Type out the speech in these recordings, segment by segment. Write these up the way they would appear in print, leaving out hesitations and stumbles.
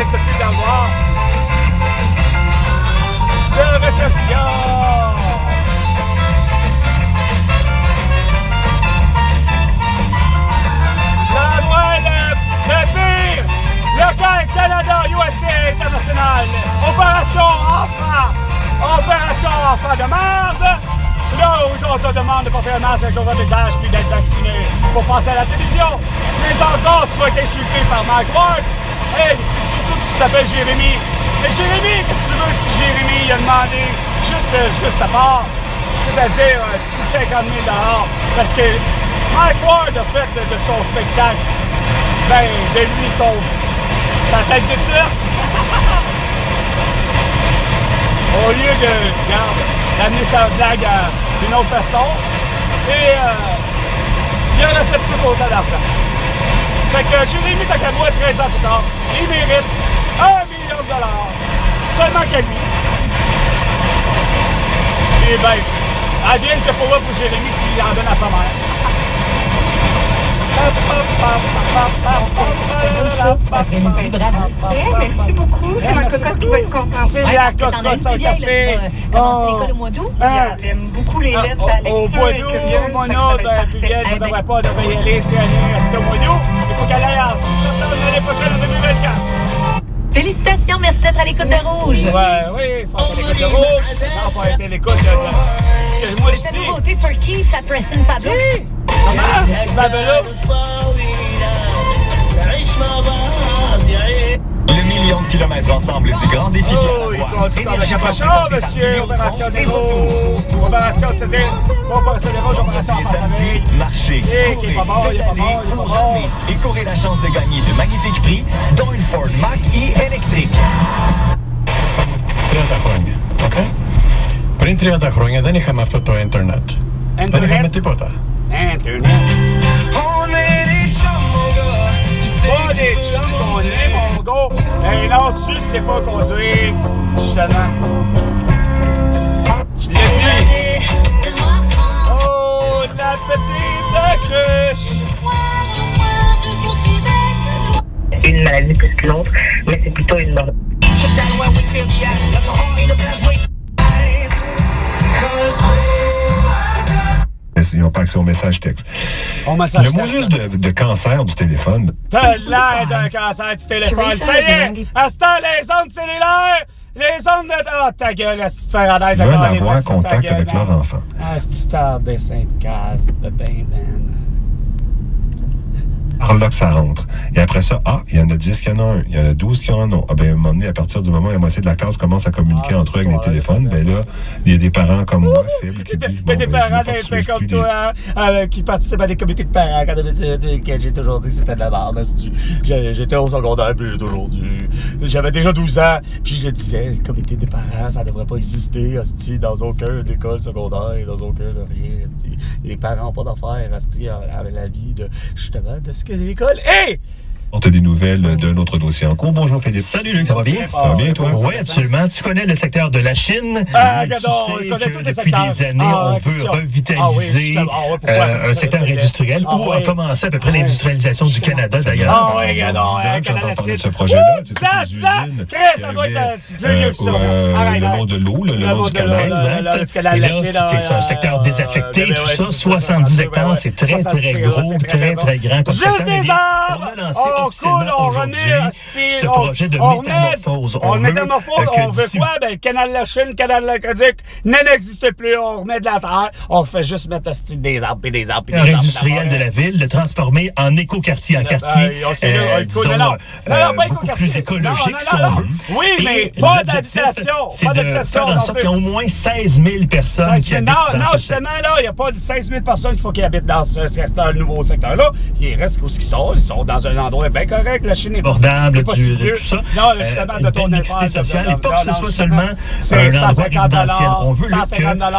risque plus d'avoir de réception. La nouvelle, le pire, local Canada, USA International, Opération Enfant de merde. Là où on te demande de porter un masque avec ton visage puis d'être vacciné pour passer à la télévision. Mais encore, tu vas être insulté par Mike Ward. Hey, surtout si tu t'appelles Jérémy. Mais Jérémy, qu'est-ce que tu veux, petit Jérémy? Il a demandé juste à part. C'est-à-dire un petit 50 000 $. Parce que Mike Ward a fait de son spectacle, ben, de lui, sa tête de turc. Au lieu d'amener sa blague d'une autre façon, et il en a fait tout autant d'argent. Fait que Jérémy Takamoa, 13 ans plus tard, il mérite 1 million de $, seulement qu'à lui. Et ben, advienne que pour Jérémy s'il en donne à sa mère. Merci beaucoup. C'est ma cocotte qui va être contente. C'est la cocotte sans café. Commencer l'école au mois d'août. J'aime beaucoup les lettres. Au mois d'août, mon autre plus vieille, ça devrait pas y aller si elle est restée au mois d'août. Il faut qu'elle aille en septembre l'année prochaine, en 2024. Félicitations, merci d'être à l'écoute de Rouge. Oui, il faut être à l'écoute de Rouge. Non, il faut être à l'écoute de... Excuse-moi, je Cette dis... nouveauté for Keeps à Preston Pablo. Qui? Comment? Babelo? Le million de kilomètres ensemble du grand défi Oh, il faut tout dans le capuchon, monsieur. Opération des rouges. Opération, c'est-à-dire... Opération des rouges, opération en samedi, marchez, il est pas mort, il est pas mort, il est pas mort. et courez la chance de gagner de magnifiques prix, dont une Ford Mach-E électrique. 30 χρόνια, ok? Πριν 30 χρόνια δεν είχαμε αυτό το ίντερνετ. Δεν είχαμε τίποτα. Internet. Pas des chums qu'on est, mon gars. Mais non, tu sais pas conduire, justement. Tu l'as dit. Oh, la petite cruche. Une maladie plus qu'une autre, mais c'est plutôt une mort. Ils n'ont pas accès au message texte. On message Le mot juste de cancer du téléphone. T'as l'air d'un cancer du téléphone. Ça y est, à ce temps, les ondes cellulaires, les ondes de... Oh, ta gueule, la petite Faraday. Veulent avoir contact avec leur enfant. Ah, c'est star des Sainte-Casse, de ben. Par là que ça rentre. Et après ça, il y en a 10 qui en ont un, il y en a 12 qui en ont. Ah ben, à un moment donné, à partir du moment où la moitié de la classe commence à communiquer entre eux avec les téléphones, ben là, il y a des parents comme moi, faibles, qui disent, bon, des parents comme toi, qui participent à des comités de parents, quand d'habitude, que j'ai toujours dit que c'était de la merde. J'étais au secondaire, puis j'avais déjà 12 ans, puis je le disais, le comité des parents, ça devrait pas exister, hostie, dans aucun école secondaire, dans aucun rien, hostie. Les parents n'ont pas d'affaires, hostie, avec la vie de, justement, de ce que l'école est! On a des nouvelles d'un autre dossier en cours. Bonjour Félix. Salut Luc, ça va bien? Ça va bien toi? Oui, absolument. Tu connais le secteur de la Chine. Regardons, tu sais on connaît que tous les depuis secteurs. des années, on veut revitaliser un secteur industriel où a commencé à peu près l'industrialisation du Canada d'ailleurs. Ah oui, regardons, j'entends parler de ce projet-là. C'est des usines. Ça doit être plus vieux que ça. Le long de l'eau, le long du canal. Exact. Et là, c'est un secteur désaffecté, tout ça, 70 hectares, c'est très, très gros, très, très grand comme secteur. Juste des arbres! On a lancé officiellement aujourd'hui ce projet de métamorphose. On veut quoi? Ben, le canal de la Chine, le canal de l'Aqueduc n'existe plus. On remet de la terre. On refait juste mettre des arbres et des arbres. Un industriel de la ville, le transformer en éco-quartier, en quartier, beaucoup plus écologique, si on veut. Oui, mais pas d'habitation. C'est de faire en sorte qu'il y a au moins 16 000 personnes qui habitent dans ce secteur. Non, justement, là, il n'y a pas 16 000 personnes qu'il faut qu'ils habitent dans ce secteur, le nouveau secteur-là. Ils restent où ils sont dans un endroit bien correct. La Chine est abordable, pas de tout ça. Non, justement, de ton mixité sociale, et pas que ce soit seulement un endroit résidentiel. On veut que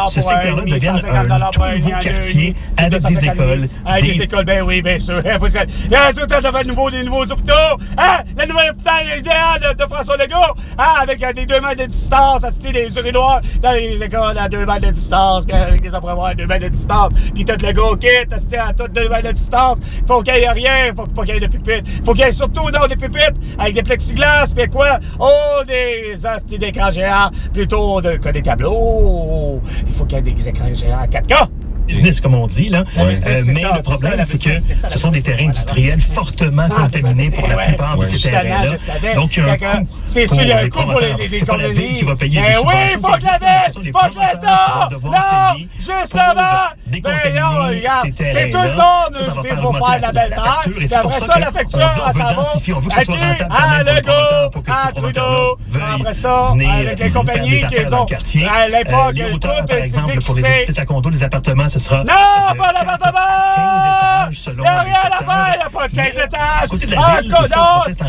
ce secteur-là devienne un tout nouveau quartier avec des écoles. Avec des écoles, ben oui, bien sûr. Il y a tout des nouveaux hôpitaux. Hein? Le nouvel hôpital idéal de François Legault. Hein? Avec des 2 mètres de distance, des urinoirs dans les écoles à 2 mètres de distance, puis avec des abreuvoirs à 2 mètres de distance. Puis tout le gars au kit, à tout 2 mètres de distance. Faut qu'il n'y ait rien, faut pas qu'il y ait de pupitre. Faut qu'il y ait surtout dans des pupitres avec des plexiglas, puis quoi? Oh, des hosties d'écran géants plutôt que des tableaux. Il faut qu'il y ait des écrans géants à 4K. Business, comme on dit, là. Ouais. Mais le problème, c'est que ce sont des terrains industriels fortement contaminés pour la plupart de ces terrains-là. Donc, il y a un coût. C'est sûr, il y a un coût pour les c'est pas la ville qui va payer des oui, subventions. faut que la ville, faut que l'État! Non, justement! Décontaminer ces terrains-là. C'est tout le monde qui va faire la belle terre. Puis après ça, la facture, ça va à qui? À Legault, à Trudeau. Après ça, avec les compagnies qui ont, à l'époque, par exemple, pour les édifices à condos, les appartements, ce sera... Non, pas l'appartement! 15 étages selon il n'y a rien à faire, il n'y a pas de 15 étages! Côté de la ville, non,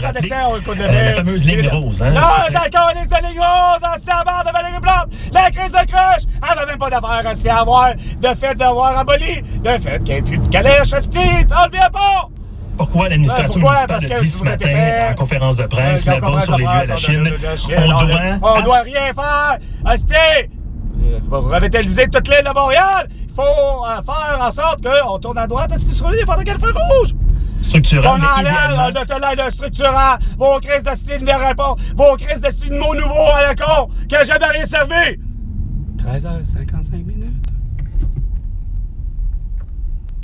ça descend au côté de la ville. La fameuse ligne rose, hein? Non, d'accord, liste de ligne rose, en barre de Valérie Plante! La crise de crush! Elle n'avait même pas d'affaire à rester à avoir, de fait d'avoir aboli, le fait qu'il n'y ait plus de calèche, hostie, on le vient pas! Pourquoi l'administration municipale a dit ce matin en conférence de presse, là-bas sur les lieux à la Chine, on doit rien faire! Hostie! Vous revitaliser toute l'île de Montréal! Il faut faire en sorte qu'on tourne à droite, hostie, sur n'importe quel feu rouge! Structurant, mais idéalement... de l'aide structurant, vos crises de style de réponse, vos crises de style de mots nouveaux à la con, qui n'a jamais rien servi! 13h55 minutes.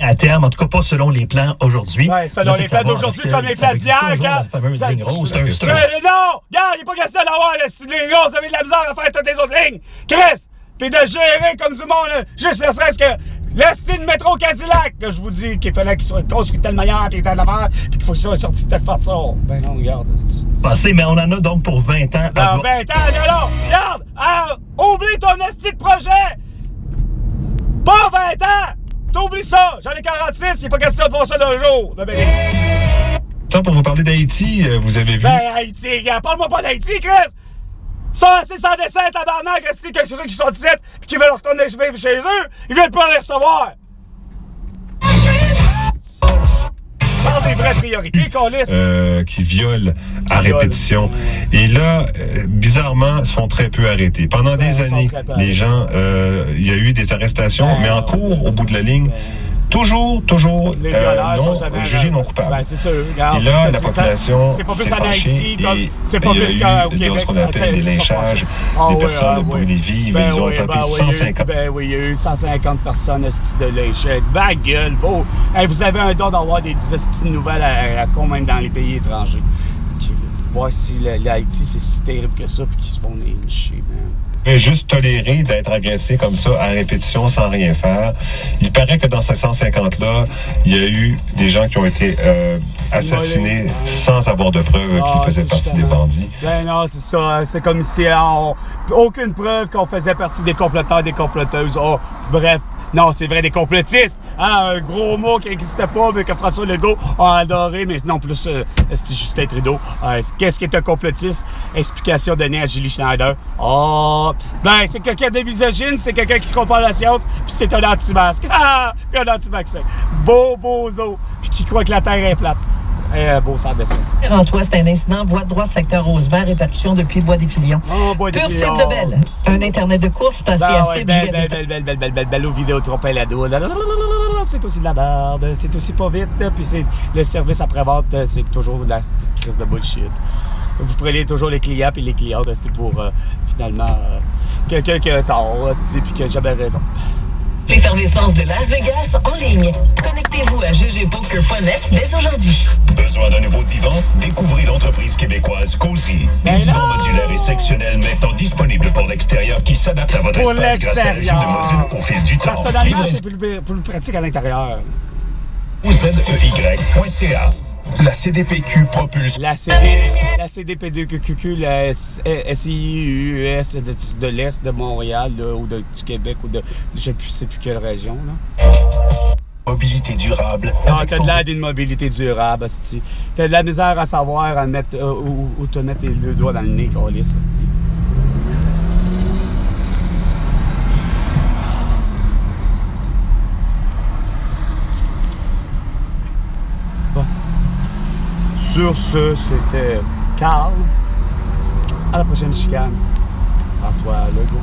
À terme, en tout cas pas selon les plans aujourd'hui. Oui, selon les plans d'aujourd'hui, comme les plans d'hier, la fameuse ligne rose. Non, regarde, il n'est pas question d'avoir la ligne rose, vous avez de la misère à faire toutes les autres lignes. Chris! Puis de gérer comme du monde, juste ne serait-ce que le style métro Cadillac, que je vous dis qu'il fallait qu'il soit construit de telle manière, puis telle affaire, puis qu'il faut qu'il soit sorti de telle façon. Ben non, regarde. Passé, mais on en a donc pour 20 ans. Non, 20 ans, là, regarde! Oublie ton esti de projet! Pas 20 ans! T'oublies ça! J'en ai 46, il n'est pas question de voir ça d'un jour. Tant pour vous parler d'Haïti, vous avez vu... Ben, Haïti, regarde, parle-moi pas d'Haïti, Chris! Ça, c'est sans dessin, tabarnak, c'est quelque chose qui sont ici, pis qui veulent retourner chez eux, ils veulent pas les recevoir! Sans des vraies priorités, qui violent à répétition. Et là, bizarrement, sont très peu arrêtés. Pendant des années, les gens, il y a eu des arrestations, mais en cours, au bout de la ligne, toujours non jugés non coupables. Ben, c'est sûr. Regarde, et là, la population c'est pas plus s'est en fâchée Haïti, c'est pas plus qu'au Québec. Ce qu'on appelle des lynchages, des personnes brûlées vives, ils ont tapé 150. Ben oui, il y a eu 150 personnes de lynchées. Ben gueule, beau. Hey, vous avez un don d'avoir des nouvelles à con, même dans les pays étrangers. Voir si l'Haïti, c'est si terrible que ça, puis qu'ils se font lyncher, man. Juste tolérer d'être agressé comme ça à répétition sans rien faire. Il paraît que dans ces 150-là, il y a eu des gens qui ont été assassinés sans avoir de preuves qu'ils faisaient partie des bandits. Ben non, c'est ça. C'est comme si aucune preuve qu'on faisait partie des comploteurs, des comploteuses. Oh, bref. Non, c'est vrai, des complotistes. Hein, un gros mot qui n'existait pas, mais que François Legault a adoré, mais non plus c'est Justin Trudeau. Qu'est-ce qui est un complotiste? Explication donnée à Julie Schneider. Oh, ben, c'est quelqu'un de misogyne, c'est quelqu'un qui croit pas à la science, puis c'est un anti-masque. Ah, puis un anti-vaccin. Beau bozo, puis qui croit que la Terre est plate. Beau sang de dessin. En toi, c'est un incident. Voie de droite, secteur Rosemère, répercussion depuis Bois-des-Filions. Oh, Bois-des-Filions. Pure fibre de belle. Un Internet de course passé à fibre gigabit. Belle aux vidéos trop pelado. C'est aussi de la barde, c'est aussi pas vite. Puis c'est le service après-vente, c'est toujours de la petite crise de bullshit. Vous prenez toujours les clients puis les clientes pour finalement quelqu'un qui a tort puis qui a jamais raison. L'effervescence de Las Vegas en ligne. Connectez-vous à ggpoker.net dès aujourd'hui. Besoin d'un nouveau divan? Découvrez l'entreprise québécoise Cozy. Un divan modulaire et sectionnel maintenant disponible pour l'extérieur qui s'adapte à votre espace grâce à l'ajout de modules au fil du temps. Personnellement, c'est plus pratique à l'intérieur. ZEY.ca. La CDPQ propulse. La CDPQ, la SIUS de l'Est de Montréal, là, ou du Québec, ou de je ne sais plus quelle région. Là. Mobilité durable. Ah, t'as de l'air d'une mobilité durable, hostie. T'as de la misère à savoir à mettre, où te mettre les deux doigts dans le nez, câlisse, hostie. Bon. Sur ce, c'était Carl. À la prochaine chicane. François Legault.